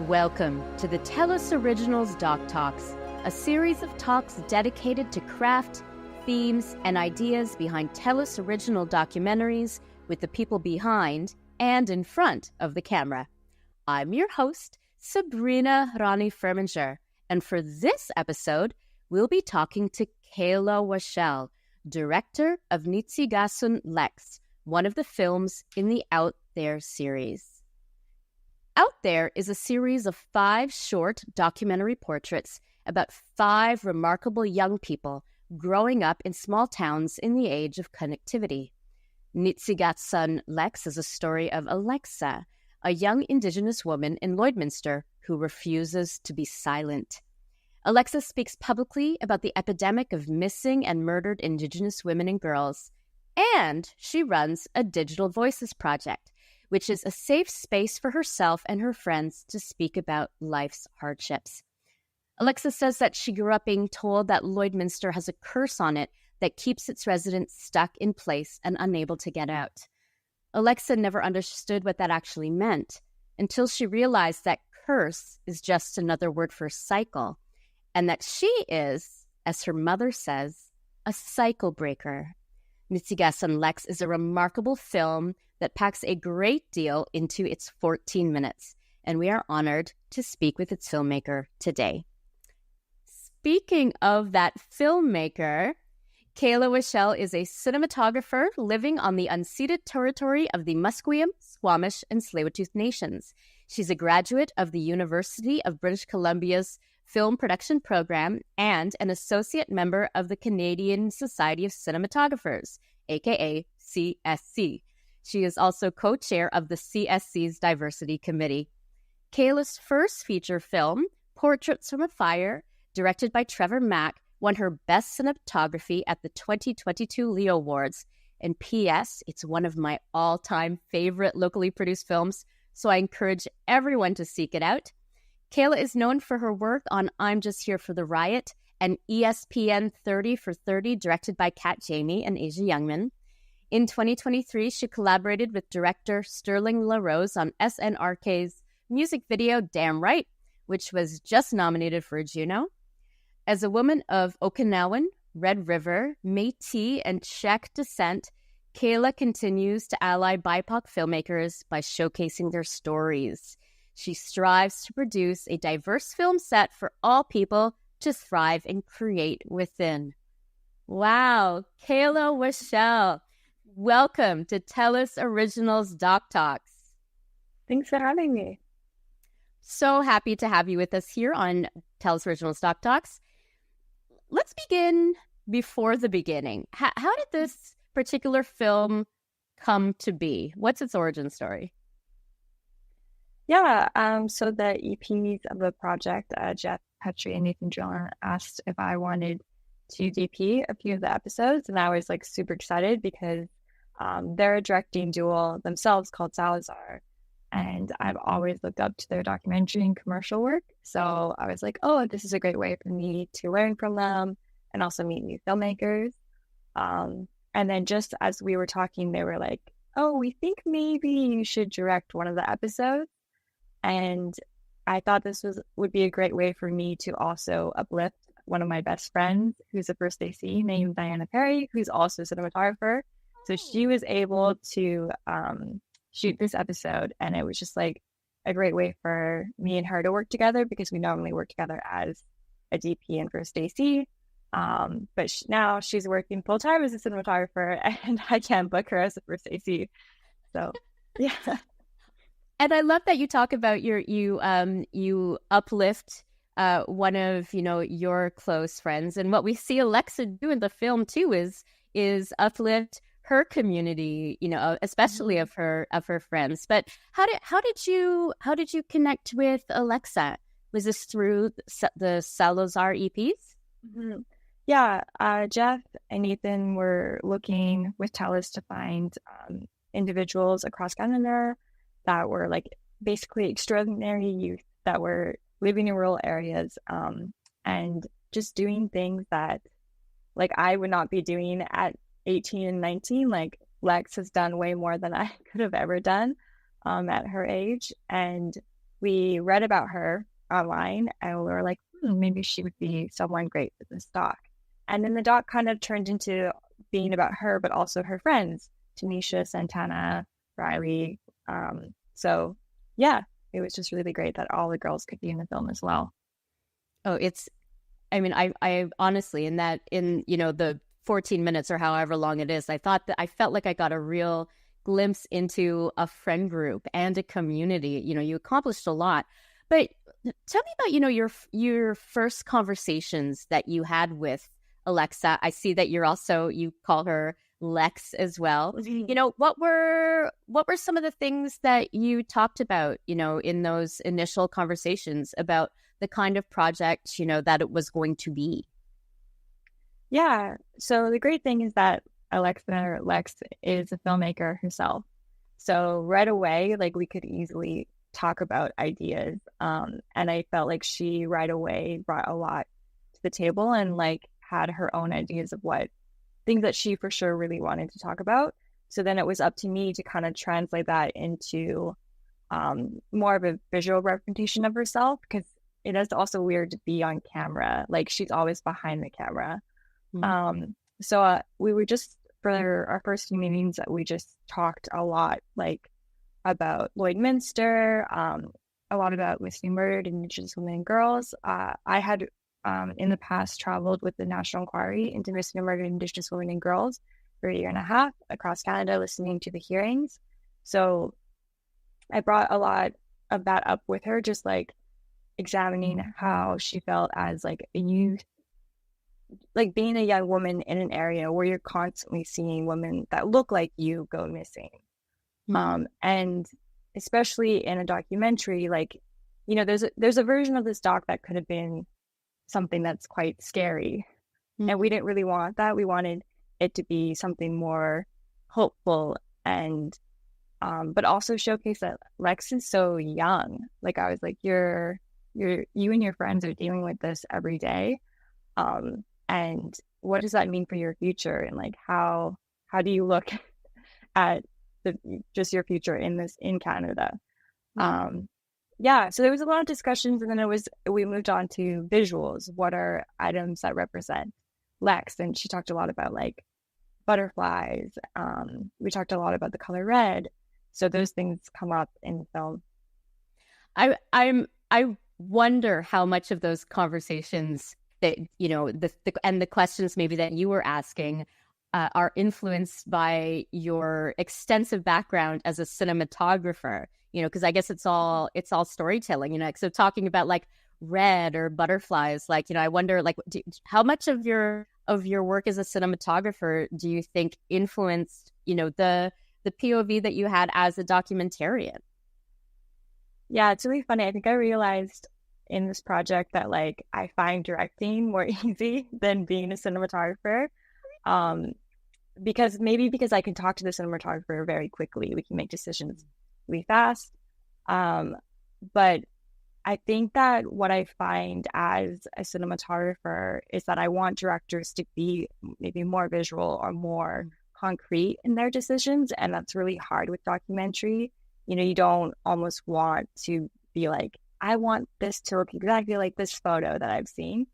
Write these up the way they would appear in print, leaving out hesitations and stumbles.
Welcome to the TELUS Originals DocTalks, a series of talks dedicated to craft, themes, and ideas behind TELUS original documentaries with the people behind and in front of the camera. I'm your host, Sabrina Rani Furminger, and for this episode, we'll be talking to Kaayla Whachell, director of Nisihkason Lex, one of the films in the Out There series. Out There is a series of 5 short documentary portraits about 5 remarkable young people growing up in small towns in the age of connectivity. Nisihkason Lex is a story of Alexa, a young Indigenous woman in Lloydminster who refuses to be silent. Alexa speaks publicly about the epidemic of missing and murdered Indigenous women and girls, and she runs a Digital Voices project, which is a safe space for herself and her friends to speak about life's hardships. Alexa says that she grew up being told that Lloydminster has a curse on it that keeps its residents stuck in place and unable to get out. Alexa never understood what that actually meant until she realized that curse is just another word for cycle, and that she is, as her mother says, a cycle breaker. Nisihkason Lex is a remarkable film that packs a great deal into its 14 minutes, and we are honored to speak with its filmmaker today. Speaking of that filmmaker, Kaayla Whachell is a cinematographer living on the unceded territory of the Musqueam, Squamish, and Tsleil-Waututh nations. She's a graduate of the University of British Columbia's Film Production Program and an associate member of the Canadian Society of Cinematographers, aka CSC. She is also co-chair of the CSC's Diversity Committee. Kaayla's first feature film, Portraits from a Fire, directed by Trevor Mack, won her Best Cinematography at the 2022 Leo Awards. And P.S., it's one of my all-time favorite locally produced films, so I encourage everyone to seek it out. Kaayla is known for her work on I'm Just Here for the Riot and ESPN 30 for 30, directed by Kat Jamie and Asia Youngman. In 2023, she collaborated with director Sterling LaRose on SNRK's music video Damn Right, which was just nominated for a Juno. As a woman of Okinawan, Red River, Métis, and Czech descent, Kaayla continues to ally BIPOC filmmakers by showcasing their stories. She strives to produce a diverse film set for all people to thrive and create within. Wow, Kaayla Whachell, welcome to TELUS Originals DocTalks. Thanks for having me. So happy to have you with us here on TELUS Originals DocTalks. Let's begin before the beginning. How did this particular film come to be? What's its origin story? Yeah, so the EPs of the project, Jeff Petrie and Nathan John asked if I wanted to DP a few of the episodes, and I was like super excited because they're a directing duo themselves called Salazar, and I've always looked up to their documentary and commercial work. So I was like, oh, this is a great way for me to learn from them and also meet new filmmakers. And then just as we were talking, they were like, oh, we think maybe you should direct one of the episodes. And I thought this would be a great way for me to also uplift one of my best friends, who's a first AC named Diana Perry, who's also a cinematographer. So she was able to shoot this episode, and it was just like a great way for me and her to work together because we normally work together as a DP and first AC. But now she's working full time as a cinematographer, and I can't book her as a first AC. So yeah. And I love that you talk about you uplift one of your close friends, and what we see Alexa do in the film too is uplift her community, especially of her friends. But how did you connect with Alexa? Was this through the Salazar EPs? Mm-hmm. Yeah, Jeff and Nathan were looking with TELUS to find individuals across Canada that were like basically extraordinary youth that were living in rural areas and just doing things that like I would not be doing at 18 and 19. Like Lex has done way more than I could have ever done at her age. And we read about her online and we were like, maybe she would be someone great for this doc. And then the doc kind of turned into being about her, but also her friends, Tanisha, Santana, Riley. So yeah, it was just really great that all the girls could be in the film as well. Oh, I honestly, in the 14 minutes or however long it is, I felt like I got a real glimpse into a friend group and a community. You accomplished a lot. But tell me about, your first conversations that you had with Alexa. I see that you call her Lex as well. Mm-hmm. What were some of the things that you talked about, in those initial conversations about the kind of project, that it was going to be? Yeah. So the great thing is that Alexa Lex is a filmmaker herself. So right away, like we could easily talk about ideas. And I felt like she right away brought a lot to the table and like had her own ideas of what things that she for sure really wanted to talk about. So then it was up to me to kind of translate that into more of a visual representation of herself, because it is also weird to be on camera. Like she's always behind the camera. So we were just, for our first few meetings, we just talked a lot like about Lloydminster, a lot about missing murdered Indigenous women and girls. I had in the past traveled with the National Inquiry into missing and murdered Indigenous women and girls for a year and a half across Canada, listening to the hearings. So I brought a lot of that up with her, just like examining how she felt as like a youth, like being a young woman in an area where you're constantly seeing women that look like you go missing. And especially in a documentary, like, there's a version of this doc that could have been something that's quite scary. And we didn't really want that. We wanted it to be something more hopeful and but also showcase that Lex is so young. Like I was like, you and your friends are dealing with this every day. And what does that mean for your future? And like how do you look at just your future in Canada? So there was a lot of discussions, and then we moved on to visuals. What are items that represent Lex? And she talked a lot about like butterflies. We talked a lot about the color red. So those things come up in film. I wonder how much of those conversations that and the questions maybe that you were asking are influenced by your extensive background as a cinematographer. Because I guess it's all storytelling. So talking about like red or butterflies, like I wonder like how much of your work as a cinematographer do you think influenced the POV that you had as a documentarian? Yeah, it's really funny. I think I realized in this project that like I find directing more easy than being a cinematographer. Because I can talk to the cinematographer very quickly. We can make decisions really fast. But I think that what I find as a cinematographer is that I want directors to be maybe more visual or more concrete in their decisions. And that's really hard with documentary. You don't almost want to be like, I want this to look exactly like this photo that I've seen.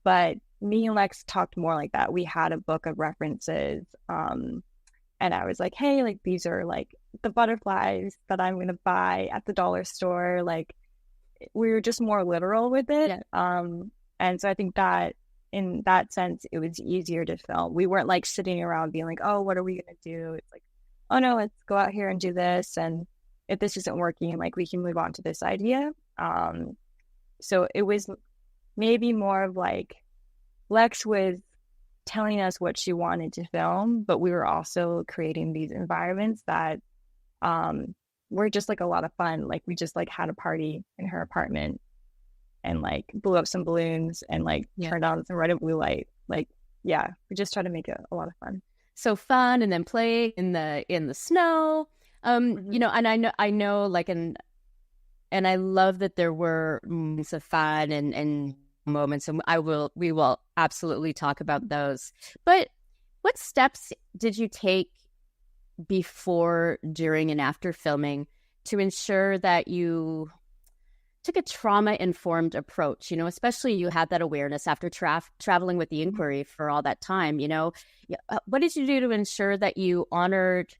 But me and Lex talked more like that. We had a book of references. And I was like, hey, like these are like the butterflies that I'm going to buy at the dollar store. Like we were just more literal with it. Yeah. And so I think that in that sense, it was easier to film. We weren't like sitting around being like, oh, what are we going to do? It's like, oh no, let's go out here and do this. And if this isn't working, like we can move on to this idea. So it was maybe more of like Lex was telling us what she wanted to film, but we were also creating these environments that were just like a lot of fun. Like we just like had a party in her apartment and like blew up some balloons and like turned on some red and blue light. Like, yeah, we just tried to make it a lot of fun. So fun, and then play in the snow. And I know like, and I love that there were moments of fun and moments, and we will absolutely talk about those. But what steps did you take before, during, and after filming to ensure that you took a trauma-informed approach, especially you had that awareness after traveling with the inquiry for all that time, what did you do to ensure that you honored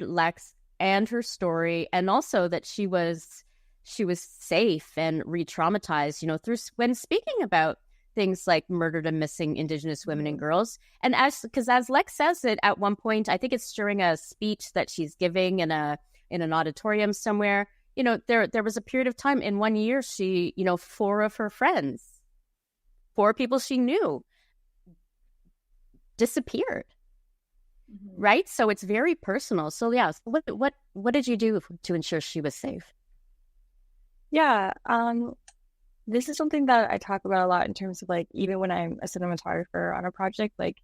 Lex and her story, and also that she was safe and re-traumatized, through when speaking about things like murdered and missing Indigenous women and girls. And because as Lex says it at one point, I think it's during a speech that she's giving in an auditorium somewhere, there was a period of time in 1 year, she, 4 of her friends, 4 people she knew, disappeared. Right? So it's very personal. So yeah, what did you do to ensure she was safe? Yeah, this is something that I talk about a lot in terms of like, even when I'm a cinematographer on a project, like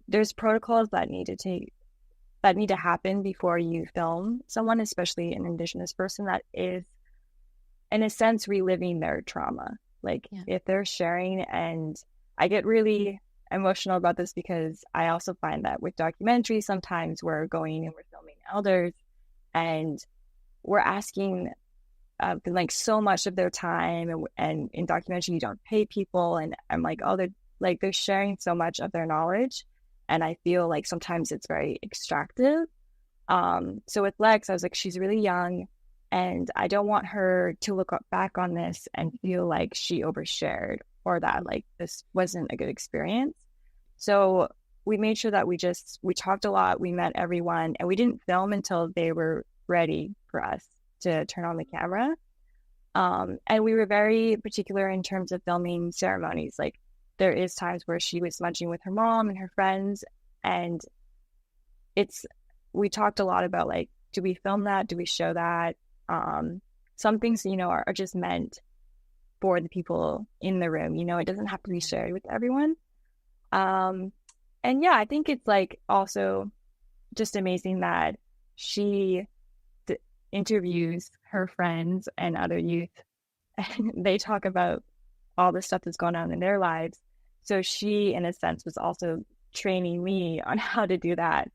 there's protocols that need to happen before you film someone, especially an Indigenous person that is, in a sense, reliving their trauma. Like if they're sharing, and I get really emotional about this because I also find that with documentaries, sometimes we're going and we're filming elders and we're asking like so much of their time, and in documentary you don't pay people, and I'm like, oh, they're sharing so much of their knowledge, and I feel like sometimes it's very extractive. So with Lex, I was like, she's really young, and I don't want her to look back on this and feel like she overshared, or that like this wasn't a good experience. So we made sure that we talked a lot, we met everyone, and we didn't film until they were ready for us to turn on the camera. And we were very particular in terms of filming ceremonies. Like there is times where she was lunching with her mom and her friends, and we talked a lot about like, do we film that? Do we show that? Some things, are just meant for the people in the room. It doesn't have to be shared with everyone. And yeah, I think it's like also just amazing that she interviews her friends and other youth, and they talk about all the stuff that's going on in their lives. So she, in a sense, was also training me on how to do that.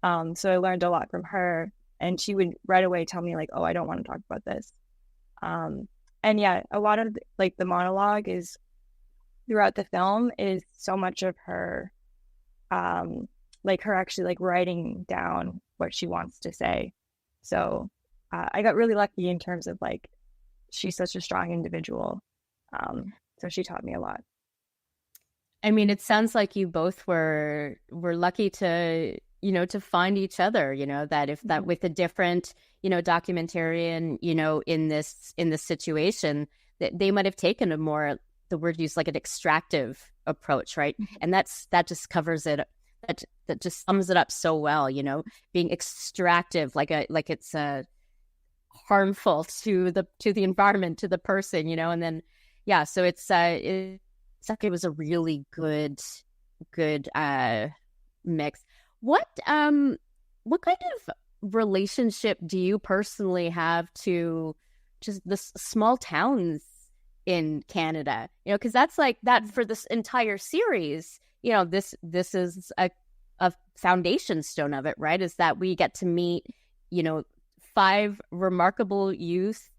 So I learned a lot from her, and she would right away tell me like, oh, I don't want to talk about this. And yeah, a lot of like the monologue is throughout the film is so much of her, like her actually like writing down what she wants to say. So I got really lucky in terms of like, she's such a strong individual. So she taught me a lot. I mean, it sounds like you both were lucky to, to find each other, that if that with a different, documentarian, in this situation, that they might have taken a more, the word used, like an extractive approach, right? And that just covers it. That just sums it up so well, being extractive, like it's harmful to the environment, to the person, and then so it's like it was a really good mix. What kind of relationship do you personally have to just the small towns in Canada? Because that's like that for this entire series. This is a foundation stone of it, right? Is that we get to meet, 5 remarkable youth,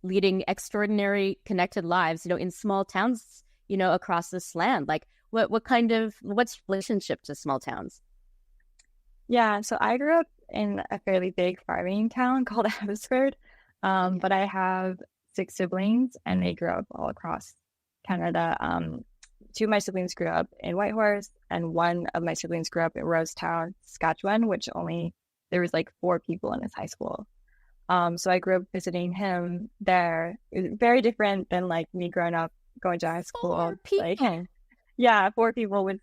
leading extraordinary connected lives, in small towns, across this land. Like what's relationship to small towns? Yeah, so I grew up in a fairly big farming town called Abbotsford, but I have 6 siblings, and they grew up all across Canada. 2 of my siblings grew up in Whitehorse, and 1 of my siblings grew up in Rosetown, Saskatchewan, which there was like 4 people in his high school. So I grew up visiting him there. It was very different than like me growing up going to high school. 4 people. Like, yeah, 4 people with.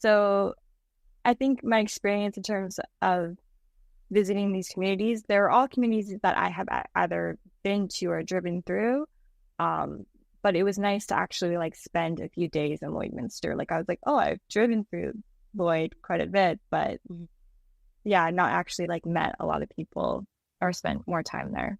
So I think my experience in terms of visiting these communities, they're all communities that I have either been to or driven through. But it was nice to actually like spend a few days in Lloydminster. Like I was like, oh, I've driven through Lloyd quite a bit, but yeah, not actually like met a lot of people or spent more time there.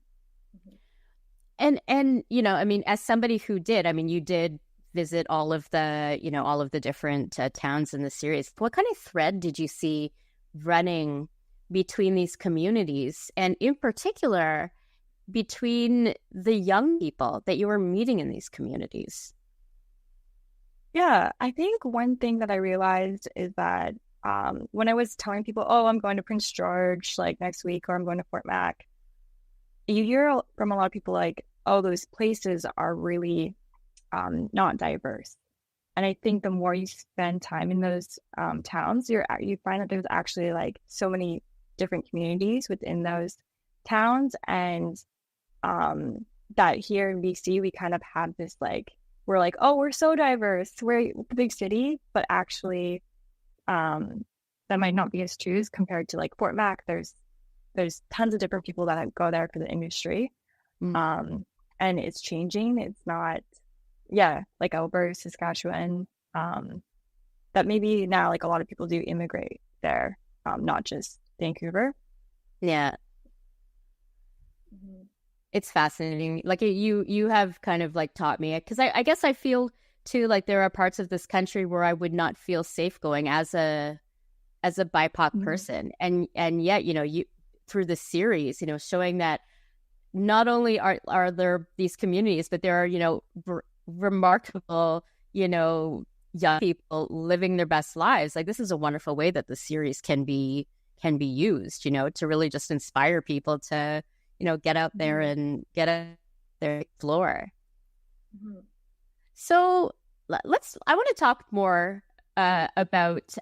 And I mean, as somebody who did, I mean, you did visit all of the different towns in the series. What kind of thread did you see running between these communities, and in particular between the young people that you were meeting in these communities? Yeah, I think one thing that I realized is that when I was telling people, oh, I'm going to Prince George like next week, or I'm going to Fort Mac, you hear from a lot of people like, oh, those places are really not diverse. And I think the more you spend time in those towns, you find that there's actually like so many different communities within those towns, and that here in BC we kind of have this like, we're like, oh, we're so diverse, we're the big city, but actually that might not be as true as compared to like Fort Mac. There's tons of different people that go there for the industry, and it's changing. It's not, like Alberta, Saskatchewan, that maybe now like a lot of people do immigrate there, not just Vancouver. Yeah. It's fascinating. Like you have kind of like taught me, because I guess I feel too like there are parts of this country where I would not feel safe going as a BIPOC person, and yet you through the series showing that not only are there these communities, but there are remarkable young people living their best lives. Like, this is a wonderful way that the series can be used to really just inspire people to get out there and get out there, explore. So I want to talk more about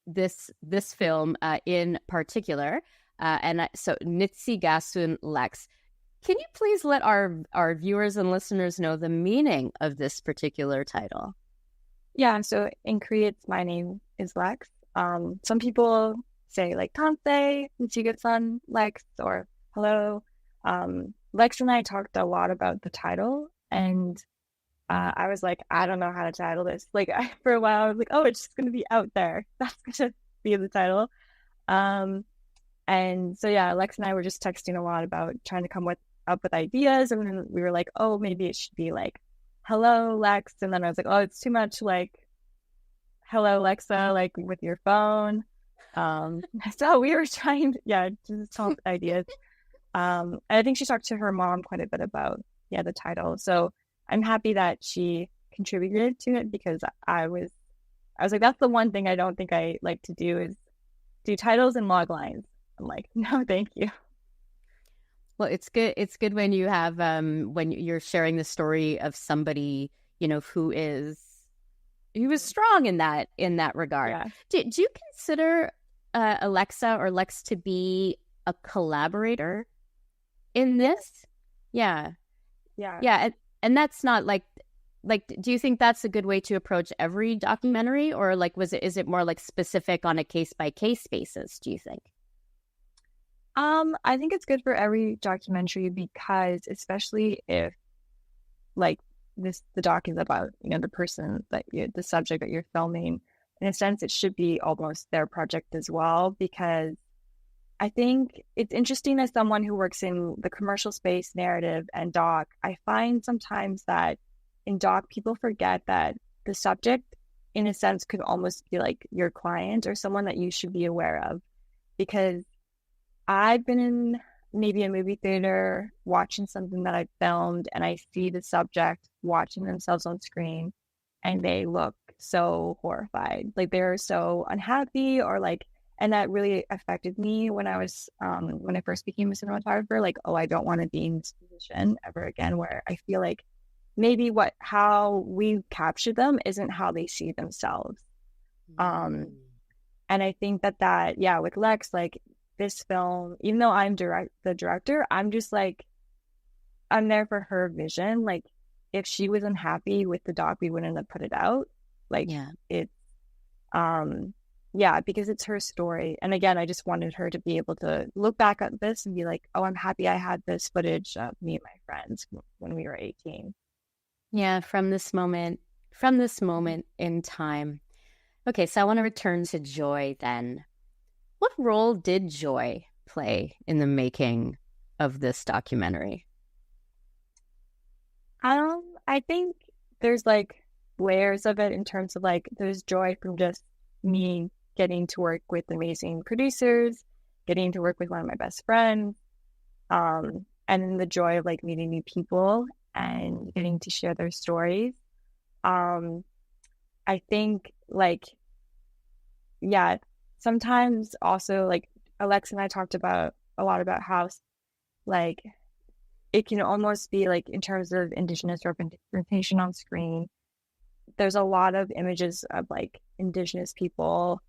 this film in particular, so Nisihkason Lex. Can you please let our viewers and listeners know the meaning of this particular title? Yeah, so in Korean, my name is Lex. Some people say like "Tansei, Nisihkason Lex," or "Hello." Lex and I talked a lot about the title, and I was like, I don't know how to title this. Like, for a while, I was like, oh, it's just going to be out there. That's going to be the title. And so, yeah, Lex and I were just texting a lot about trying to come up with ideas. And then we were like, oh, maybe it should be like, hello, Lex. And then I was like, oh, it's too much like, hello, Lexa, like with your phone. So we were trying, to come up with ideas. And I think she talked to her mom quite a bit about, the title. So I'm happy that she contributed to it, because I was like, that's the one thing I don't think I like to do, is do titles and log lines. I'm like, no, thank you. Well, it's good. It's good when you have when you're sharing the story of somebody who is strong in that regard. Yeah. Do you consider Alexa or Lex to be a collaborator in this? Yeah. And that's not like, do you think that's a good way to approach every documentary, or like, is it more like specific on a case by case basis, do you think? I think it's good for every documentary, because especially if like the doc is about, the person the subject that you're filming, in a sense, it should be almost their project as well, because I think it's interesting, as someone who works in the commercial space, narrative, and doc, I find sometimes that in doc, people forget that the subject, in a sense, could almost be like your client or someone that you should be aware of. Because I've been in maybe a movie theater watching something that I filmed, and I see the subject watching themselves on screen, and they look so horrified. Like, they're so unhappy, or like, and that really affected me when I was, when I first became a cinematographer. Like, oh, I don't want to be in this position ever again, where I feel like maybe how we capture them isn't how they see themselves. And I think that with Lex, like this film, even though I'm the director, I'm just like, I'm there for her vision. Like, if she was unhappy with the doc, we wouldn't have put it out. Like, it's, because it's her story. And again, I just wanted her to be able to look back at this and be like, oh, I'm happy I had this footage of me and my friends when we were 18. Yeah, from this moment in time. Okay, so I want to return to Joy then. What role did Joy play in the making of this documentary? I think there's like layers of it, in terms of like, there's joy from just me getting to work with amazing producers getting to work with one of my best friends, and then the joy of like meeting new people and getting to share their stories. I think like, yeah, sometimes also like Alex and I talked about a lot about how like it can almost be like in terms of Indigenous representation on screen, there's a lot of images of like Indigenous people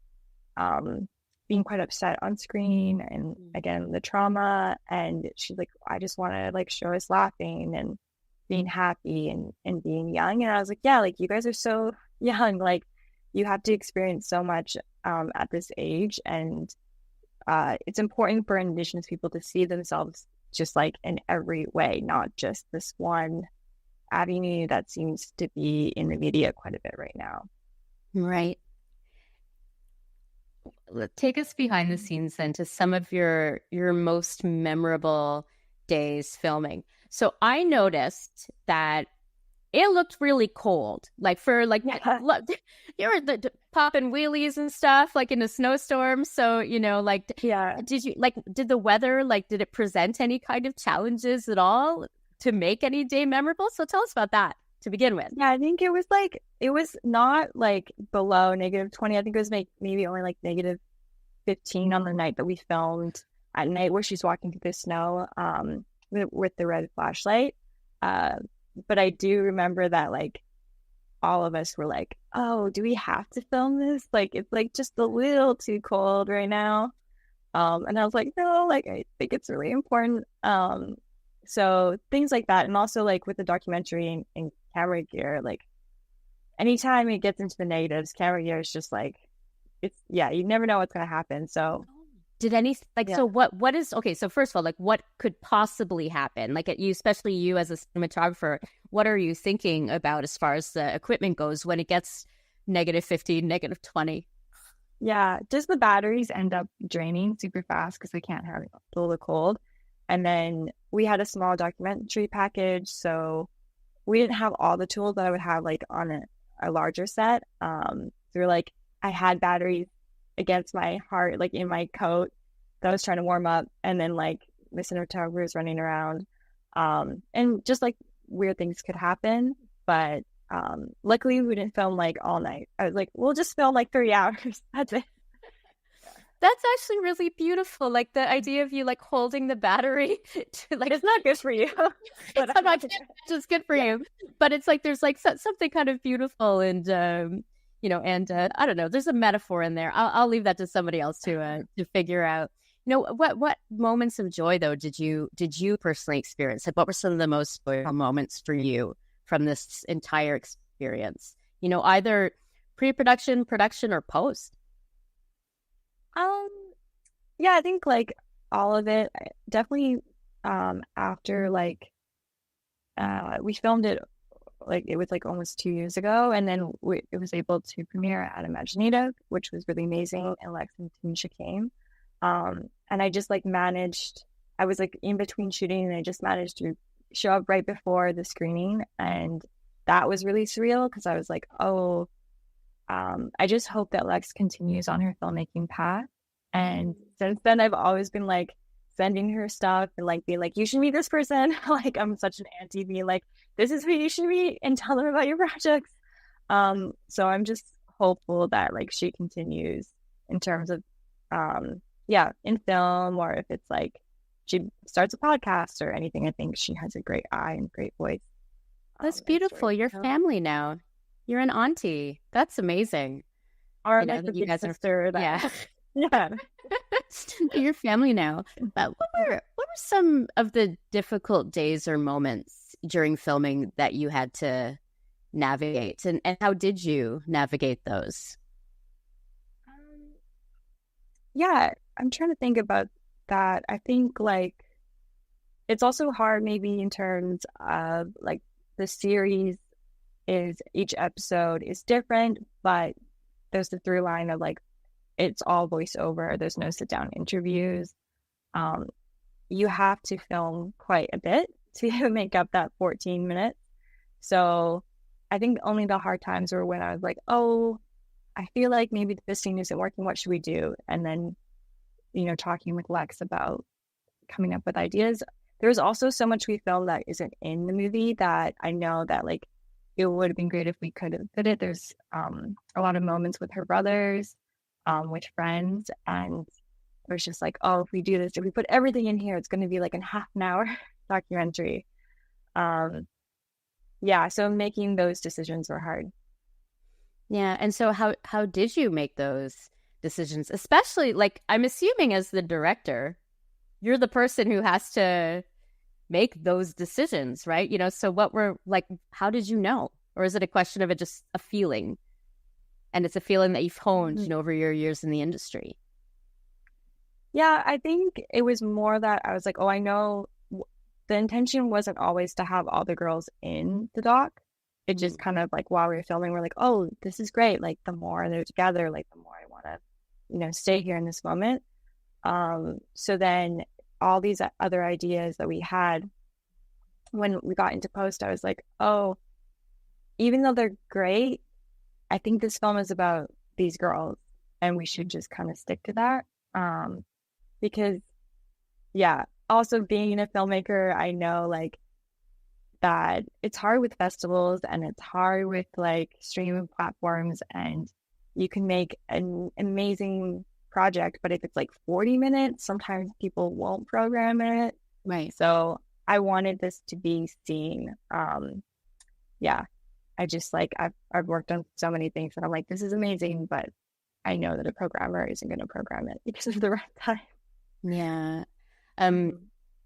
being quite upset on screen, and again the trauma, and she's like, I just want to like show us laughing and being happy and being young. And I was like, yeah, like you guys are so young, like you have to experience so much at this age, and it's important for Indigenous people to see themselves just like in every way, not just this one avenue that seems to be in the media quite a bit right now. Right. Take us behind the scenes then to some of your most memorable days filming. So I noticed that it looked really cold, like for like you're popping wheelies and stuff like in a snowstorm. So like did the weather, like did it present any kind of challenges at all to make any day memorable? So tell us about that to begin with. Yeah, I think it was not like below -20. I think it was maybe only like -15 on the night that we filmed at night, where she's walking through the snow with the red flashlight. But I do remember that like all of us were like, oh, do we have to film this? Like it's like just a little too cold right now. And I was like, no, like I think it's really important. So things like that. And also like with the documentary and camera gear, like anytime it gets into the negatives, camera gear is just like, you never know what's going to happen. So did any so what is okay, so first of all, like what could possibly happen, like especially you as a cinematographer, what are you thinking about as far as the equipment goes when it gets -15, -20? Yeah, just the batteries end up draining super fast because they can't handle the cold. And then we had a small documentary package, so we didn't have all the tools that I would have like on a larger set. So we're like, I had batteries against my heart, like in my coat that I was trying to warm up, and then like the cinematographer was running around, and just like weird things could happen. But luckily we didn't film like all night. I was like, we'll just film like 3 hours. That's it. That's actually really beautiful. Like the idea of you like holding the battery to, like, it's not good for you. But it's not just good for you. But it's like there's like something kind of beautiful and I don't know. There's a metaphor in there. I'll leave that to somebody else to figure out. What moments of joy though did you personally experience? Like, what were some of the most joyful moments for you from this entire experience? Either pre-production, production, or post. Yeah, I think like all of it. Definitely after like we filmed it, like it was like almost 2 years ago, and then it was able to premiere at Imaginative, which was really amazing, and Lex and Tanisha came, and I just like managed, I was like in between shooting, and I just managed to show up right before the screening, and that was really surreal because I was like, oh, I just hope that Lex continues on her filmmaking path. And since then I've always been like sending her stuff and like being like, you should meet this person. Like I'm such an auntie, being like, this is who you should meet and tell them about your projects. So I'm just hopeful that like she continues in terms of in film, or if it's like she starts a podcast or anything. I think she has a great eye and great voice. That's beautiful. You're family now. You're an auntie. That's amazing. Or like you guys sister. Yeah. Your family now. But what were some of the difficult days or moments during filming that you had to navigate, and how did you navigate those? Yeah, I'm trying to think about that. I think like it's also hard maybe in terms of like the series is, each episode is different, but there's the through line of like it's all voiceover. There's no sit down interviews. You have to film quite a bit to make up that 14 minutes. So I think only the hard times were when I was like, oh, I feel like maybe this scene isn't working. What should we do? And then talking with Lex about coming up with ideas. There's also so much we filmed that isn't in the movie that I know that like it would have been great if we could have fit it. There's a lot of moments with her brothers, with friends, and it was just like, oh, if we do this, if we put everything in here, it's going to be like a half an hour documentary. So making those decisions were hard. Yeah. And so how did you make those decisions? Especially, like, I'm assuming as the director, you're the person who has to make those decisions, right? So what were, like, how did you know? Or is it a question of it just a feeling? And it's a feeling that you've honed, over your years in the industry. Yeah, I think it was more that I was like, oh, I know the intention wasn't always to have all the girls in the doc. It just kind of like while we were filming, we're like, oh, this is great. Like the more they're together, like the more I want to, stay here in this moment. So then all these other ideas that we had when we got into post, I was like, oh, even though they're great, I think this film is about these girls and we should just kind of stick to that. Because also being a filmmaker, I know like that it's hard with festivals and it's hard with like streaming platforms, and you can make an amazing project, but if it's like 40 minutes, sometimes people won't program it. Right. So I wanted this to be seen. I just like I've worked on so many things that I'm like, this is amazing, but I know that a programmer isn't going to program it because of the right time. Yeah.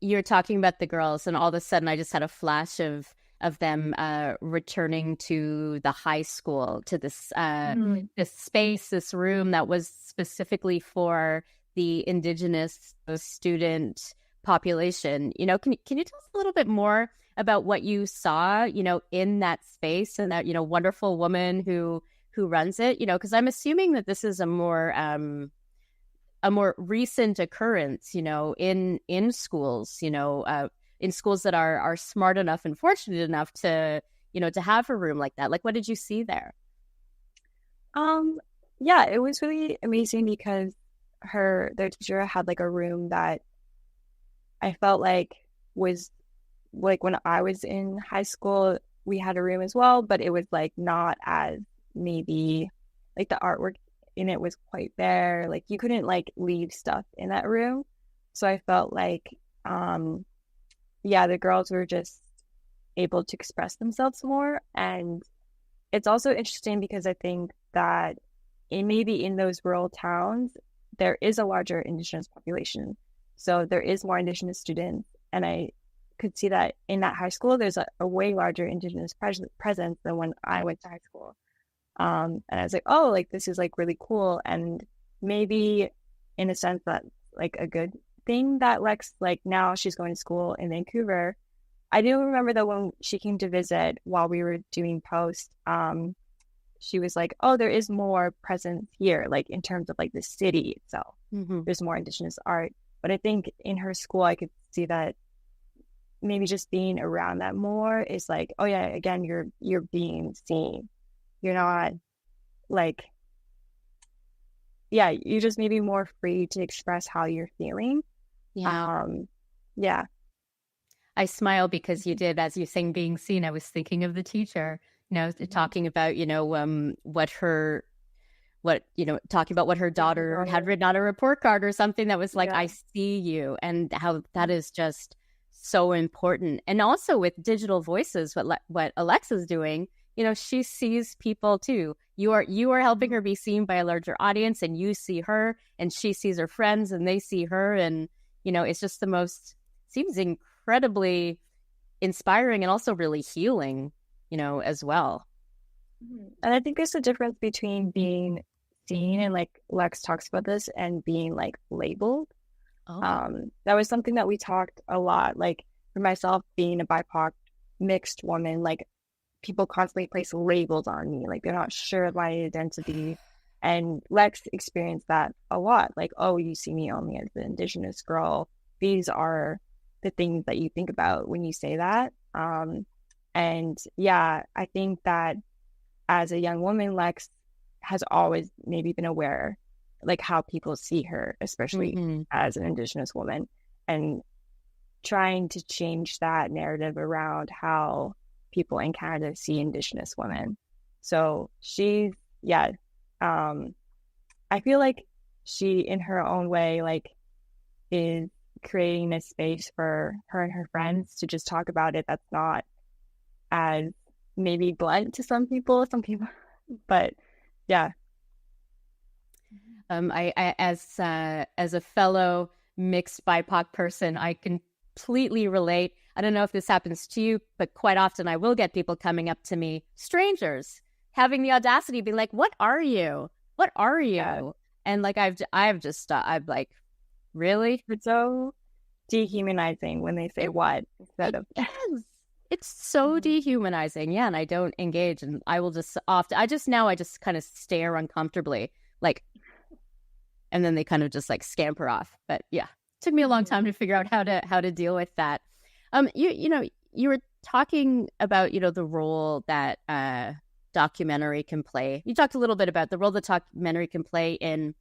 You're talking about the girls, and all of a sudden I just had a flash of them returning to the high school, to this this space, this room that was specifically for the Indigenous student population. Can you tell us a little bit more about what you saw, in that space, and that, wonderful woman who runs it? Because I'm assuming that this is a more recent occurrence, in schools, in schools that are smart enough and fortunate enough to, to have a room like that. Like, what did you see there? It was really amazing because their teacher had like a room that I felt like was like when I was in high school, we had a room as well, but it was like not as maybe like the artwork in it was quite there. Like you couldn't like leave stuff in that room. So I felt like, the girls were just able to express themselves more. And it's also interesting because I think that maybe in those rural towns, there is a larger Indigenous population. So there is more Indigenous students. And I could see that in that high school, there's a way larger Indigenous presence than when I went to high school. And I was like, oh, like this is like really cool. And maybe in a sense that like a good thing that Lex, like now she's going to school in Vancouver. I do remember that when she came to visit while we were doing post, she was like, oh, there is more presence here, like in terms of like the city itself. There's more Indigenous art. But I think in her school, I could see that maybe just being around that more is like, oh yeah, again, you're being seen. You're not like, you're just maybe more free to express how you're feeling. I smile because you did, as you're saying, being seen. I was thinking of the teacher, talking about, talking about what her daughter had written on a report card or something that was like, I see you, and how that is just so important. And also with digital voices, what Alexa's doing, she sees people too. You are helping her be seen by a larger audience, and you see her, and she sees her friends, and they see her, and it's just seems incredibly inspiring and also really healing, as well. And I think there's a difference between being seen, and like Lex talks about this, and being like labeled. That was something that we talked a lot. Like for myself, being a BIPOC mixed woman, like people constantly place labels on me, like they're not sure of my identity. And Lex experienced that a lot. Like, oh, you see me only as the Indigenous girl. These are the things that you think about when you say that. And I think that as a young woman, Lex has always maybe been aware like how people see her, especially as an Indigenous woman, and trying to change that narrative around how people in Canada see Indigenous women. So she's, I feel like she, in her own way, like is creating a space for her and her friends to just talk about it. That's not as maybe blunt to some people, but yeah. I as a fellow mixed BIPOC person, I completely relate. I don't know if this happens to you, but quite often I will get people coming up to me, strangers, having the audacity to be like, "What are you? What are you?" Yeah. And like I'm like, really? It's so dehumanizing when they say "what" instead of. Yes. It's so dehumanizing. Yeah, and I don't engage, and I will just I just kind of stare uncomfortably, like, and then they kind of just like scamper off. But yeah, it took me a long time to figure out how to deal with that. You were talking about the role that documentary can play. You talked a little bit about the role that documentary can play in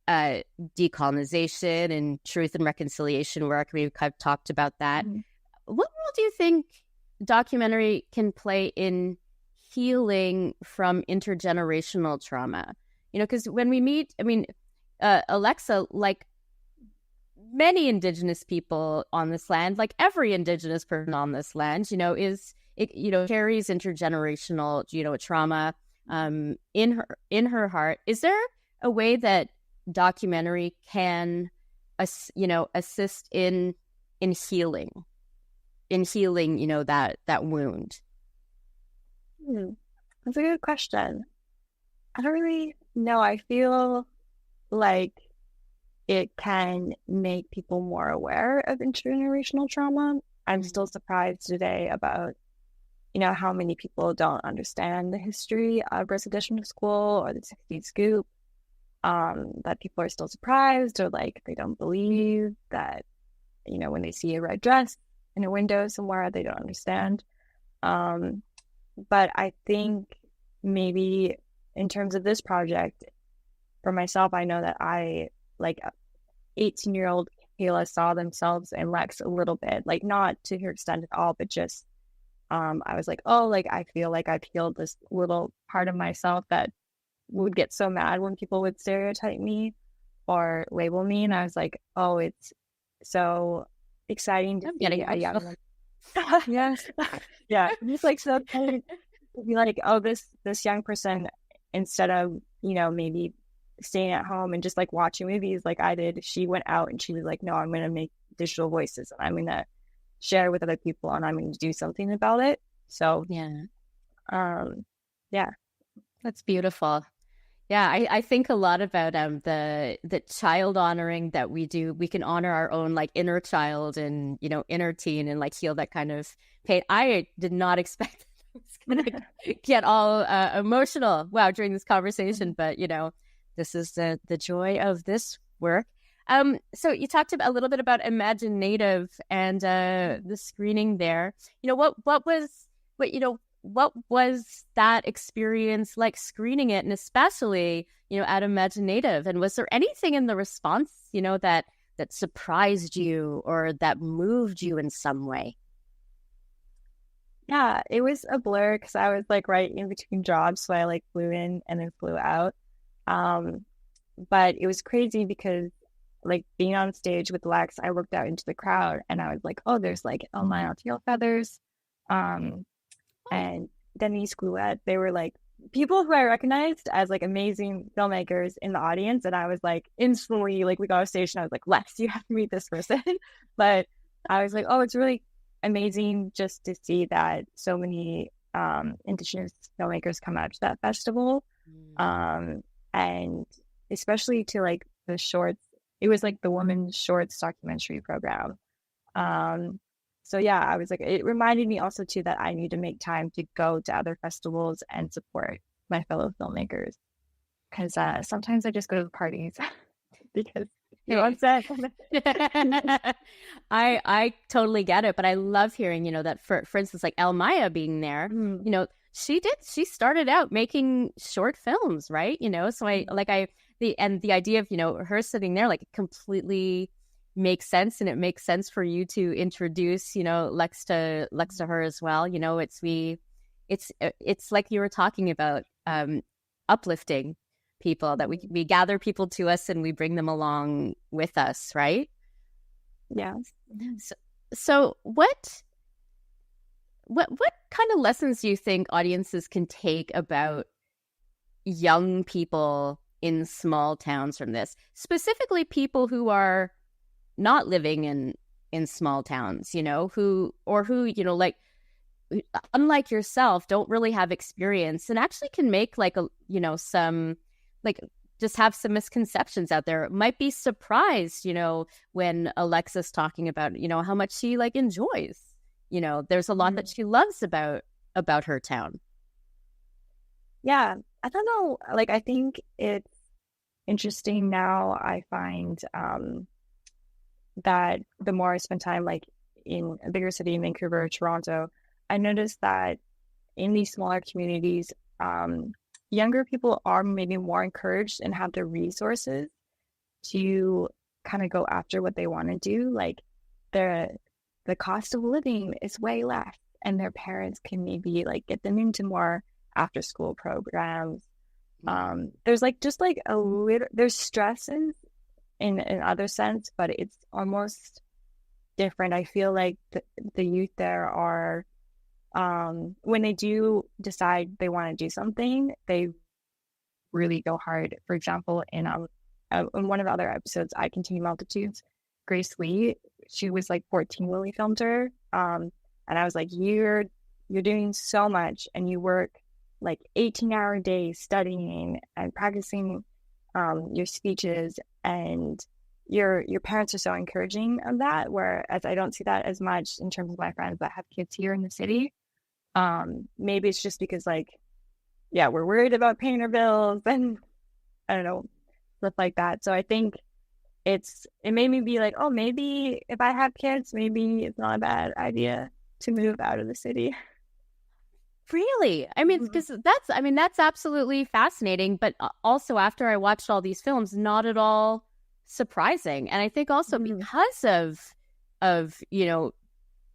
decolonization and truth and reconciliation work. We've kind of talked about that. What role do you think documentary can play in healing from intergenerational trauma? Because when we meet, Alexa, like many Indigenous people on this land, like every Indigenous person on this land, carries intergenerational, trauma in her heart. Is there a way that documentary can, assist in healing? That wound? That's a good question. I don't really know. I feel like it can make people more aware of intergenerational trauma. I'm still surprised today about, how many people don't understand the history of residential school or the 60s scoop, that people are still surprised, or like they don't believe that, when they see a red dress in a window somewhere, they don't understand. But I think maybe in terms of this project, for myself, I know that I, like 18-year-old Kaayla, saw themselves in Lex a little bit, like not to her extent at all, but just I was like, oh, like I feel like I've healed this little part of myself that would get so mad when people would stereotype me or label me. And I was like, oh, it's so exciting to see a young yes. Yeah. Just like so excited to be like, oh, this young person, instead of, maybe staying at home and just like watching movies like I did, she went out and she was like, no, I'm going to make digital voices and I'm going to share with other people and I'm going to do something about it. So yeah. That's beautiful. Yeah, I think a lot about the child honoring that we do. We can honor our own like inner child and inner teen and like heal that kind of pain. I did not expect I was gonna get all emotional during this conversation, but this is the joy of this work. So you talked a little bit about Imaginative and the screening there. What was that experience like screening it, and especially, at Imaginative? And was there anything in the response, that surprised you or that moved you in some way? Yeah, it was a blur because I was like right in between jobs. So I like flew in and then flew out. But it was crazy because like being on stage with Lex, I looked out into the crowd and I was like, oh, there's like Elmina Tail Feathers. And Denise Goulet, they were like people who I recognized as like amazing filmmakers in the audience. And I was like instantly, like we got off stage and I was like, Lex, you have to meet this person. But I was like, oh, it's really amazing just to see that so many Indigenous filmmakers come out to that festival. And especially to like the shorts, it was like the Women's Shorts documentary program. So yeah, I was like, it reminded me also too that I need to make time to go to other festivals and support my fellow filmmakers, because sometimes I just go to the parties because on set. I totally get it, but I love hearing that for instance like El Maya being there, she started out making short films, right? So the idea of, her sitting there, like, it completely makes sense, and it makes sense for you to introduce, Lex to her as well. It's like you were talking about, uplifting people, that we gather people to us and we bring them along with us, right? Yeah. So what kind of lessons do you think audiences can take about young people in small towns from this, specifically people who are not living in small towns, who like, unlike yourself, don't really have experience and actually can make like some, like, just have some misconceptions out there, might be surprised, when Alexa's talking about, how much she like enjoys, there's a lot that she loves about her town. Yeah, I don't know. Like, I think it's interesting now. I find that the more I spend time like in a bigger city, in Vancouver or Toronto, I noticed that in these smaller communities, younger people are maybe more encouraged and have the resources to kind of go after what they want to do. Like, the cost of living is way less, and their parents can maybe like get them into more after school programs. There's like just like a little, there's stresses in other sense, but it's almost different. I feel like the youth there are, when they do decide they want to do something, they really go hard. For example, in one of the other episodes, I Continue Multitudes, Grace Lee, she was like 14 when we filmed her, and I was like, you're doing so much, and you work like 18-hour days studying and practicing your speeches, and your parents are so encouraging of that, whereas I don't see that as much in terms of my friends that have kids here in the city. Maybe it's just because, like, yeah, we're worried about paying our bills and I don't know, stuff like that. So I think it made me be like, oh, maybe if I have kids, maybe it's not a bad idea to move out of the city. Really? I mean, because that's absolutely fascinating. But also, after I watched all these films, not at all surprising. And I think also because of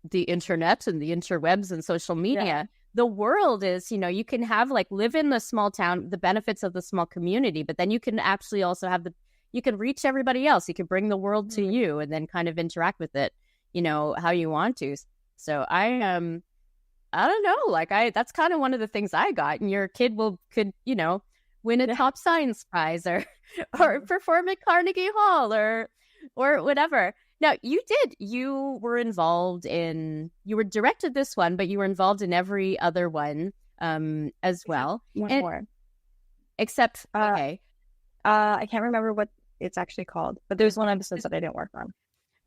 the internet and the interwebs and social media, the world is, you can have like live in the small town, the benefits of the small community, but then you can actually also have you can reach everybody else. You can bring the world to you and then kind of interact with it, how you want to. So I don't know, like that's kind of one of the things I got. And your kid could win a top science prize or perform at Carnegie Hall or whatever. Now, you were involved you were directed this one, but you were involved in every other one as well. One more. Except, okay. I can't remember what it's actually called, but there's one episode that I didn't work on.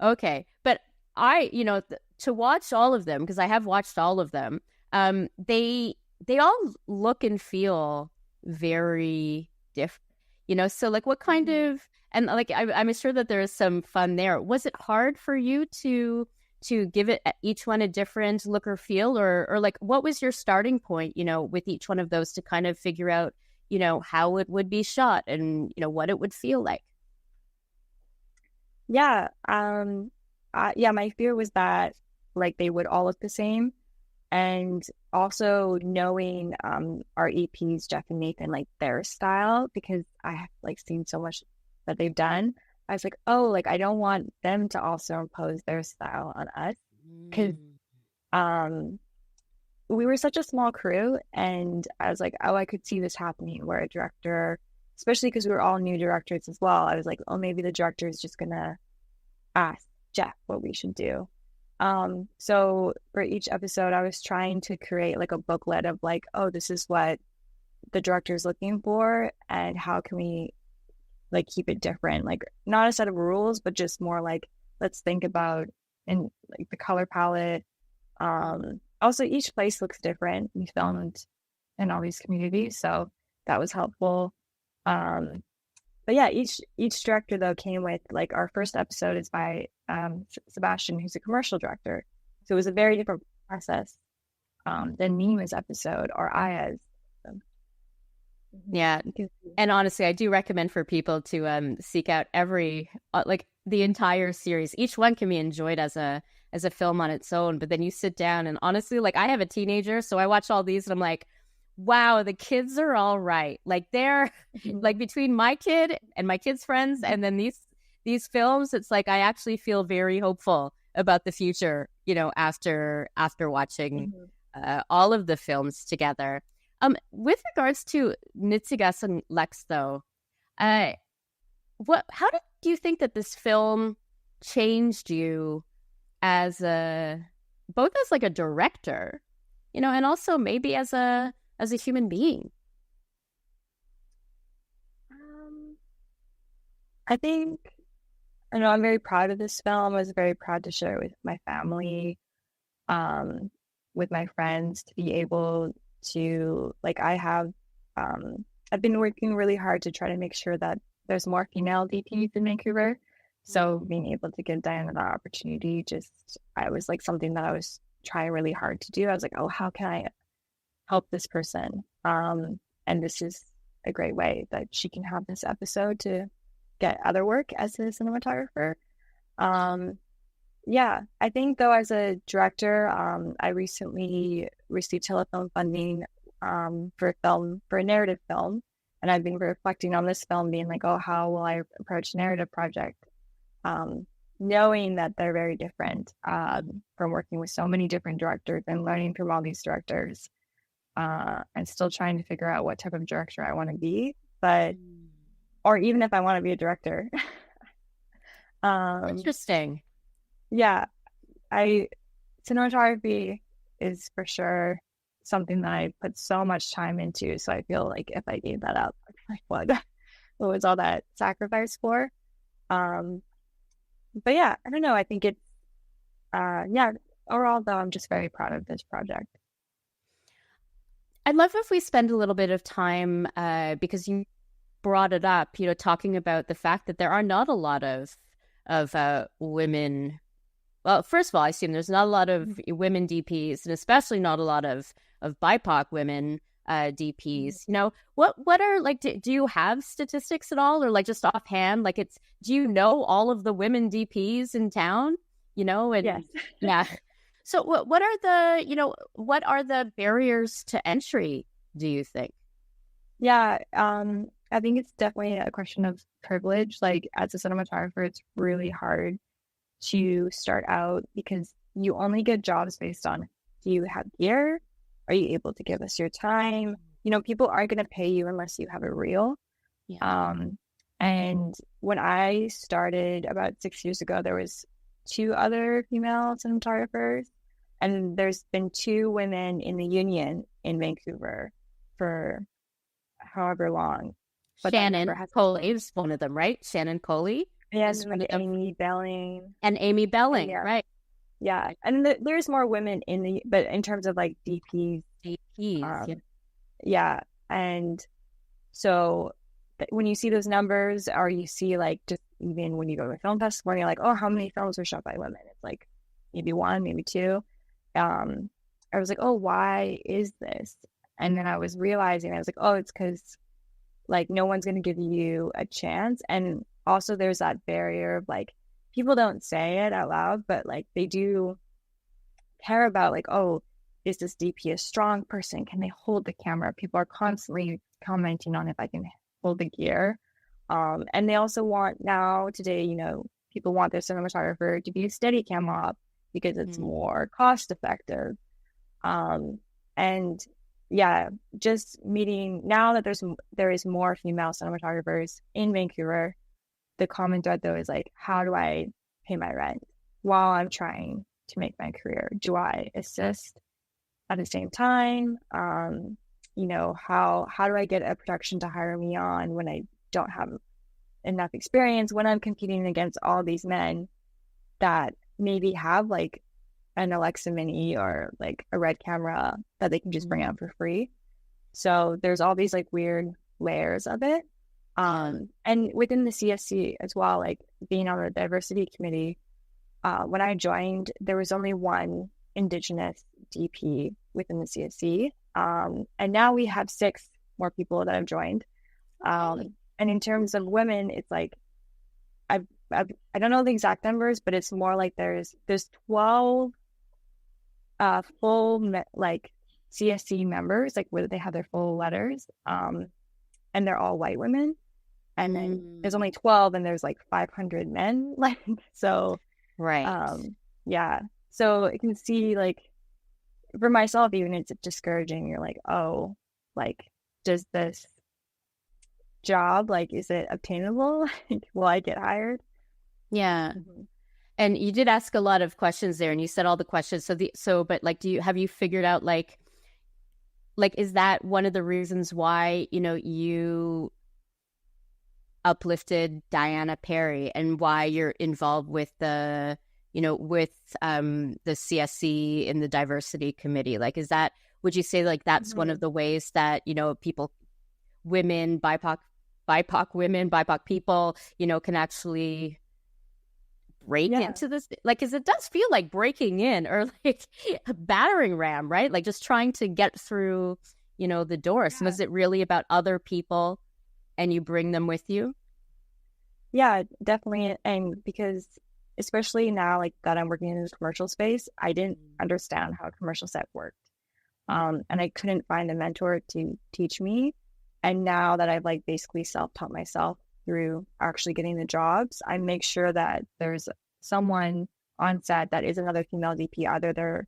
Okay. But to watch all of them, because I have watched all of them, they all look and feel very different, so like what kind of, and like I'm sure that there is some fun there. Was it hard for you to give it each one a different look or feel, or like what was your starting point, with each one of those to kind of figure out, how it would be shot and what it would feel like? Yeah. My fear was that like they would all look the same. And also knowing our EPs, Jeff and Nathan, like their style, because I have like seen so much that they've done. I was like, oh, like I don't want them to also impose their style on us, because we were such a small crew, and I was like, oh, I could see this happening where a director, especially because we were all new directors as well, I was like, oh, maybe the director is just gonna ask Jeff what we should do. So for each episode, I was trying to create like a booklet of like, oh, this is what the director is looking for, and how can we like keep it different? Like not a set of rules, but just more like, let's think about in like the color palette. Also each place looks different. We filmed in all these communities, so that was helpful. But yeah, each director though came with like, our first episode is by Sebastian, who's a commercial director. So it was a very different process. the Nima's episode or Aya's. Yeah. And honestly, I do recommend for people to seek out every like the entire series. Each one can be enjoyed as a film on its own, but then you sit down and honestly, like I have a teenager, so I watch all these and I'm like, wow, the kids are all right. Like they're like between my kid and my kid's friends and then these films, it's like I actually feel very hopeful about the future, you know, after watching all of the films together. With regards to Nisihkason Lex, though, how do you think that this film changed you as both as like a director, you know, and also maybe as a human being? I think, I know I'm very proud of this film. I was very proud to share it with my family, with my friends, to be able to, like, I've been working really hard to try to make sure that there's more female DPs in Vancouver. So being able to give Diana that opportunity, I was like something that I was trying really hard to do. I was like, oh, how can I help this person? And this is a great way that she can have this episode to get other work as a cinematographer. Yeah, I think though as a director, I recently received telefilm funding for a narrative film, and I've been reflecting on this film, being like, oh, how will I approach a narrative project? Knowing that they're very different from working with so many different directors and learning from all these directors, and still trying to figure out what type of director I want to be, or even if I want to be a director. Interesting. Yeah, cinematography is for sure something that I put so much time into. So I feel like if I gave that up, like what was all that sacrifice for? But yeah, I don't know. I think it's overall though, I'm just very proud of this project. I'd love if we spend a little bit of time because you brought it up, you know, talking about the fact that there are not a lot of women. Well, first of all, I assume there's not a lot of women DPs, and especially not a lot of BIPOC women DPs. You know, what are like? Do you have statistics at all, or like just offhand? Like, do you know all of the women DPs in town? You know, and yes. Yeah. So what are the barriers to entry? Do you think? Yeah, I think it's definitely a question of privilege. Like as a cinematographer, it's really hard to start out because you only get jobs based on, do you have gear? Are you able to give us your time? You know, people aren't going to pay you unless you have a reel. Yeah. And when I started about 6 years ago, there was 2 other female cinematographers, and there's been 2 women in the union in Vancouver for however long. But Shannon Coley is one of them, right? Shannon Coley. Yes, like Amy Belling. And Amy Belling, right? Yeah, and there's more women but in terms of like DPs. Yeah, and so when you see those numbers, or you see like just even when you go to a film festival, you're like, oh, how many films were shot by women? It's like maybe 1, maybe 2. I was like, oh, why is this? And then I was realizing, I was like, oh, it's because like no one's going to give you a chance. And also there's that barrier of like, people don't say it out loud, but like they do care about like, oh, is this DP a strong person? Can they hold the camera? People are constantly commenting on if I can hold the gear. And they also want today, you know, people want their cinematographer to be a steady cam op because it's more cost effective. And yeah, just meeting now that there is more female cinematographers in Vancouver, the common thread though is like, how do I pay my rent while I'm trying to make my career? Do I assist at the same time? You know, how do I get a production to hire me on when I don't have enough experience, when I'm competing against all these men that maybe have like an Alexa Mini or like a Red camera that they can just bring out for free. So there's all these like weird layers of it. And within the CSC as well, like being on the diversity committee, when I joined, there was only one Indigenous DP within the CSC. And now we have 6 more people that have joined. And in terms of women, it's like, I don't know the exact numbers, but it's more like there's 12 full like CSC members, like where they have their full letters, and they're all white women. And then there's only 12, and there's like 500 men. Like, so, Right. Yeah. So I can see, like, for myself, even it's discouraging. You're like, oh, like, does this job, like, is it obtainable? Will I get hired? Yeah. And you did ask a lot of questions there, and you said all the questions. But like, have you figured out like, is that one of the reasons why, you uplifted Diana Perry, and why you're involved with the CSC in the diversity committee? Like, would you say like that's one of the ways that, people, women, BIPOC women, BIPOC people, can actually break into this? Like, because it does feel like breaking in, or like a battering ram, right? Like just trying to get through, the door. So is it really about other people and you bring them with you? Yeah, definitely. And because especially now, like that I'm working in this commercial space, I didn't understand how a commercial set worked. And I couldn't find a mentor to teach me. And now that I've like basically self-taught myself through actually getting the jobs, I make sure that there's someone on set that is another female DP, either they're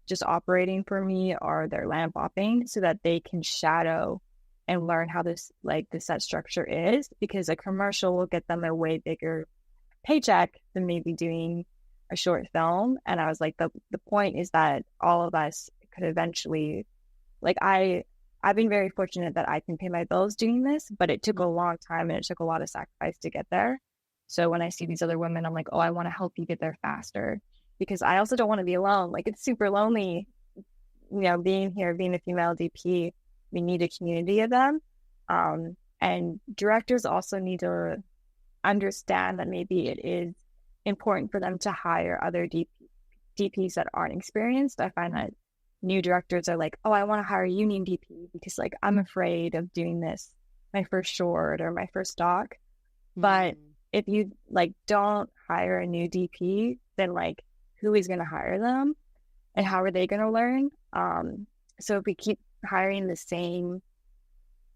just operating for me or they're lamp opping, so that they can shadow and learn how the set structure is, because a commercial will get them a way bigger paycheck than maybe doing a short film. And I was like, the point is that all of us could eventually, like, I've been very fortunate that I can pay my bills doing this, but it took a long time and it took a lot of sacrifice to get there. So when I see these other women, I'm like, oh, I want to help you get there faster, because I also don't want to be alone. Like, it's super lonely, being here, being a female DP. We need a community of them. And directors also need to understand that maybe it is important for them to hire other DPs that aren't experienced. I find that new directors are like, oh, I want to hire a union DP because, like, I'm afraid of doing this, my first short or my first doc. But if you, like, don't hire a new DP, then, like, who is going to hire them and how are they going to learn? So if we keep hiring the same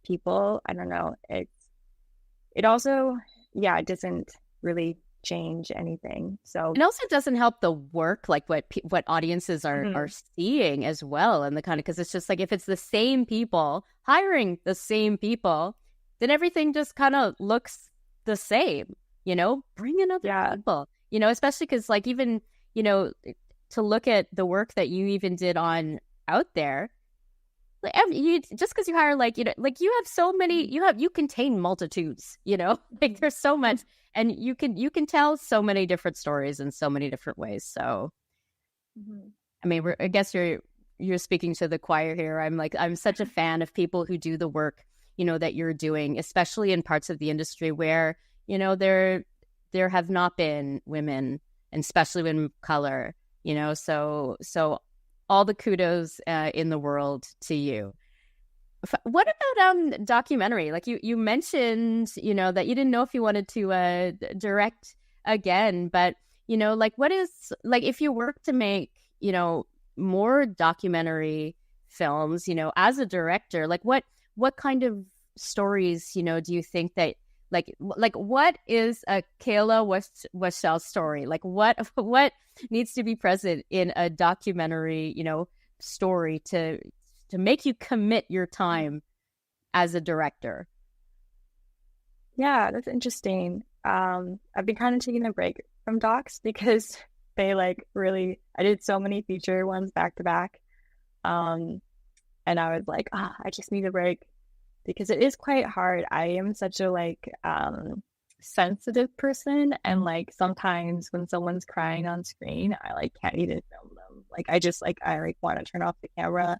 people, I don't know, it also, it doesn't really change anything. So it also doesn't help the work, like what audiences are seeing as well, and the kind of, because it's just like, if it's the same people hiring the same people, then everything just kind of looks the same. Bring in other people, especially because, like, even to look at the work that you even did on Out There, like, just because you hire, like, you have so many, you contain multitudes, like, there's so much, and you can tell so many different stories in so many different ways. So I mean, I guess you're speaking to the choir here. I'm such a fan of people who do the work that you're doing, especially in parts of the industry where there have not been women, and especially women of color, so all the kudos in the world to you. What about documentary? Like, you mentioned, that you didn't know if you wanted to direct again, but like, what is, like, if you work to make more documentary films, as a director, like, what kind of stories do you think that, like what is a Kaayla Whachell story? Like, what needs to be present in a documentary, story to make you commit your time as a director? Yeah, that's interesting. I've been kind of taking a break from docs because they, like, really, I did so many feature ones back to back. And I was like, I just need a break, because it is quite hard. I am such a, like, sensitive person, and, like, sometimes when someone's crying on screen, I, like, can't even film them. Like, I just, like, I want to turn off the camera.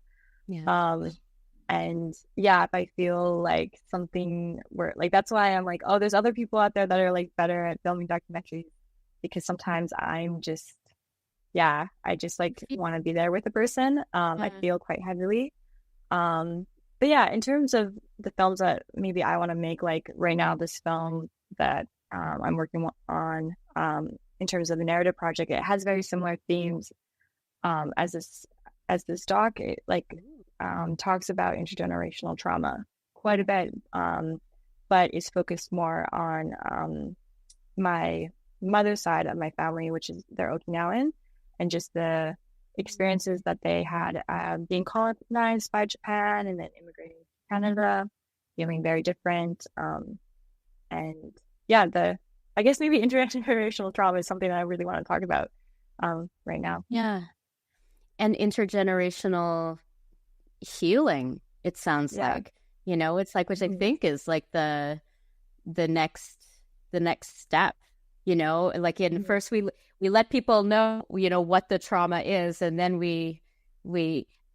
And if I feel like something where, like, that's why I'm like, oh, there's other people out there that are, like, better at filming documentaries, because sometimes I'm just yeah, I just like want to be there with the person. I feel quite heavily. But yeah, in terms of the films that maybe I want to make, like right now, this film that I'm working on, in terms of a narrative project, it has very similar themes as this doc. It talks about intergenerational trauma quite a bit, but is focused more on my mother's side of my family, which is they're Okinawan, and just the experiences that they had being colonized by Japan and then immigrating to Canada, feeling very different. And yeah, I guess maybe intergenerational trauma is something that I really want to talk about right now. Yeah. And intergenerational healing, it sounds like, it's like, which I think is like the next step, like first we let people know, what the trauma is, and then we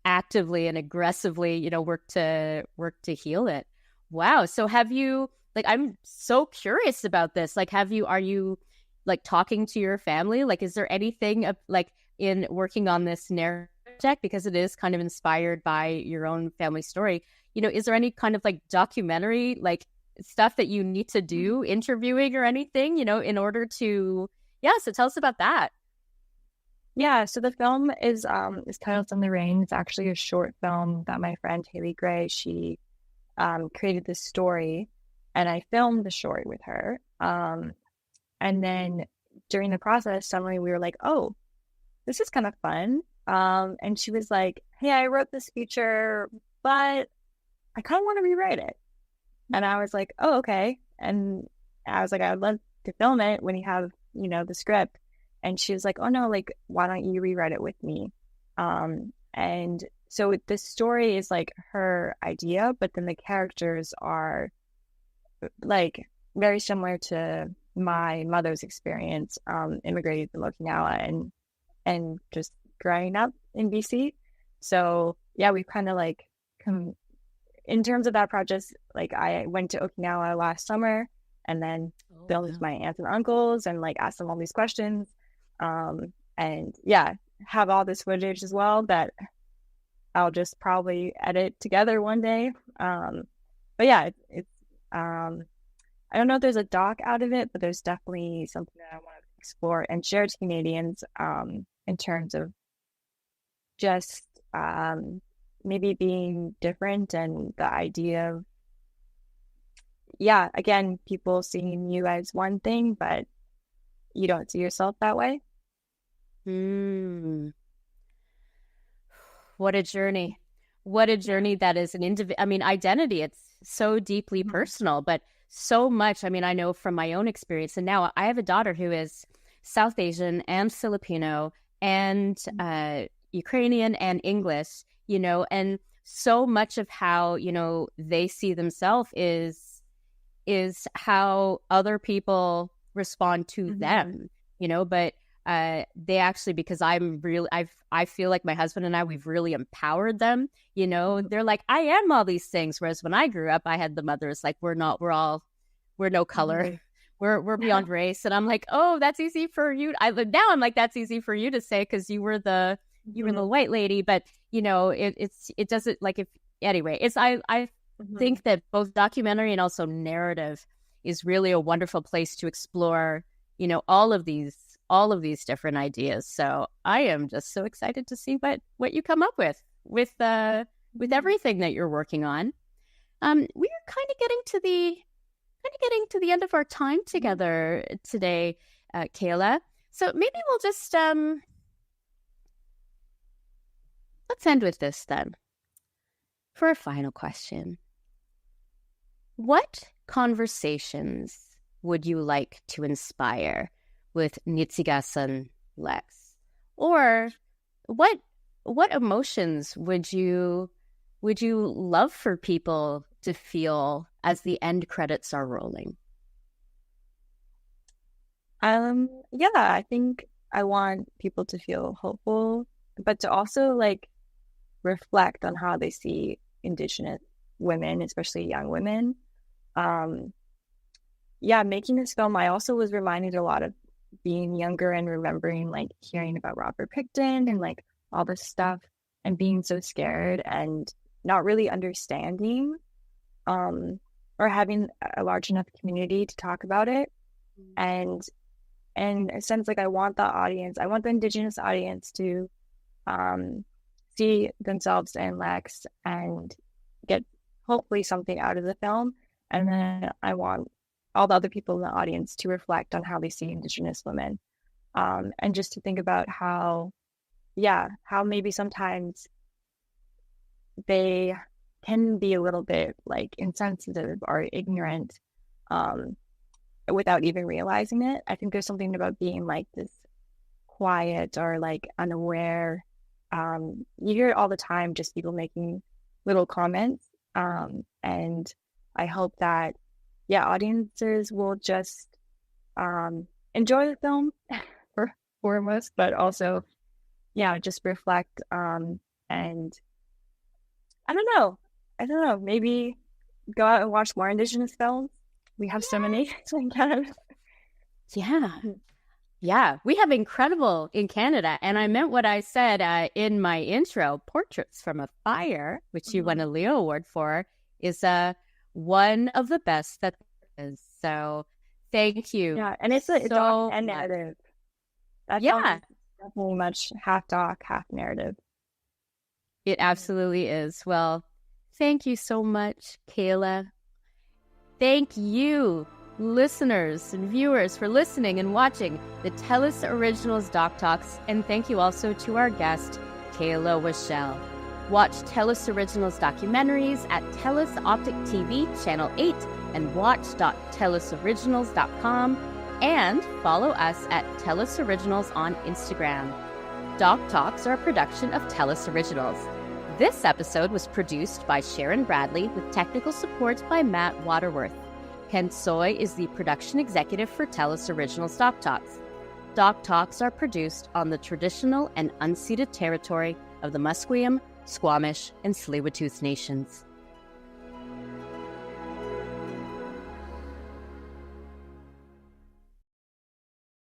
actively and aggressively, work to heal it. Wow. So have you, like, I'm so curious about this. Like, are you like talking to your family? Like, is there anything like in working on this narrative project, because it is kind of inspired by your own family story, is there any kind of like documentary, like stuff that you need to do, interviewing or anything, in order to, so tell us about that. Yeah, so the film is titled On the Rain. It's actually a short film that my friend Haley Gray, she created this story, and I filmed the short with her. And then during the process, suddenly we were like, oh, this is kind of fun. And she was like, hey, I wrote this feature, but I kind of want to rewrite it. And I was like, oh, okay. And I was like, I would love to film it when you have, the script. And she was like, oh no, like, why don't you rewrite it with me? And so the story is like her idea, but then the characters are like very similar to my mother's experience, immigrating from Okinawa and just growing up in BC. So yeah, we've kind of like in terms of that project, like I went to Okinawa last summer and then filmed with my aunts and uncles and like asked them all these questions. And yeah, have all this footage as well that I'll just probably edit together one day. But yeah, it's I don't know if there's a doc out of it, but there's definitely something that I want to explore and share to Canadians, in terms of just maybe being different and the idea of, again, people seeing you as one thing, but you don't see yourself that way. What a journey. What a journey that is an individual. I mean, identity, it's so deeply personal, but so much. I mean, I know from my own experience, and now I have a daughter who is South Asian and Filipino and Ukrainian and English, and so much of how, they see themselves is how other people respond to them, but they actually, because I feel like my husband and I, we've really empowered them, they're like, I am all these things. Whereas when I grew up, I had the mothers like, we're no color. We're beyond race. And I'm like, oh, that's easy for you. Now I'm like, that's easy for you to say, because you were the white lady, but it doesn't, like, if anyway, it's, I think that both documentary and also narrative is really a wonderful place to explore, all of these different ideas. So I am just so excited to see what you come up with everything that you're working on. We are kind of getting to the end of our time together today, Kaayla. So maybe we'll just let's end with this then. For a final question, what conversations would you like to inspire with Nisihkason Lex? Or what emotions would you love for people to feel as the end credits are rolling? I think I want people to feel hopeful, but to also like reflect on how they see Indigenous women, especially young women. Making this film, I also was reminded a lot of being younger and remembering like hearing about Robert Pickton and like all this stuff and being so scared and not really understanding or having a large enough community to talk about it. And in a sense, like I want the Indigenous audience to see themselves in Lex and get hopefully something out of the film. And then I want all the other people in the audience to reflect on how they see Indigenous women, and just to think about how maybe sometimes they can be a little bit like insensitive or ignorant without even realizing it. I think there's something about being like this quiet or like unaware. You hear it all the time, just people making little comments. And I hope that, audiences will just enjoy the film for foremost, but also, just reflect. And I don't know, maybe go out and watch more Indigenous films. We have so many in Canada. Yeah, we have incredible in Canada. And I meant what I said in my intro. Portraits from a Fire, which you won a Leo Award for, is one of the best that there is. So thank you. Yeah, and it's a doc and narrative. That's definitely much half doc, half narrative. It absolutely is. Well, thank you so much, Kaayla. Thank you, listeners and viewers, for listening and watching the TELUS Originals Doc Talks, and thank you also to our guest, Kaayla Whachell. Watch TELUS Originals documentaries at TELUS Optik TV Channel 8 and watch.telusoriginals.com, and follow us at TELUS Originals on Instagram. Doc Talks are a production of TELUS Originals. This episode was produced by Sharon Bradley with technical support by Matt Waterworth. Ken Soy is the production executive for TELUS Originals Doc Talks. Doc Talks are produced on the traditional and unceded territory of the Musqueam, Squamish, and Tsleil-Waututh Nations.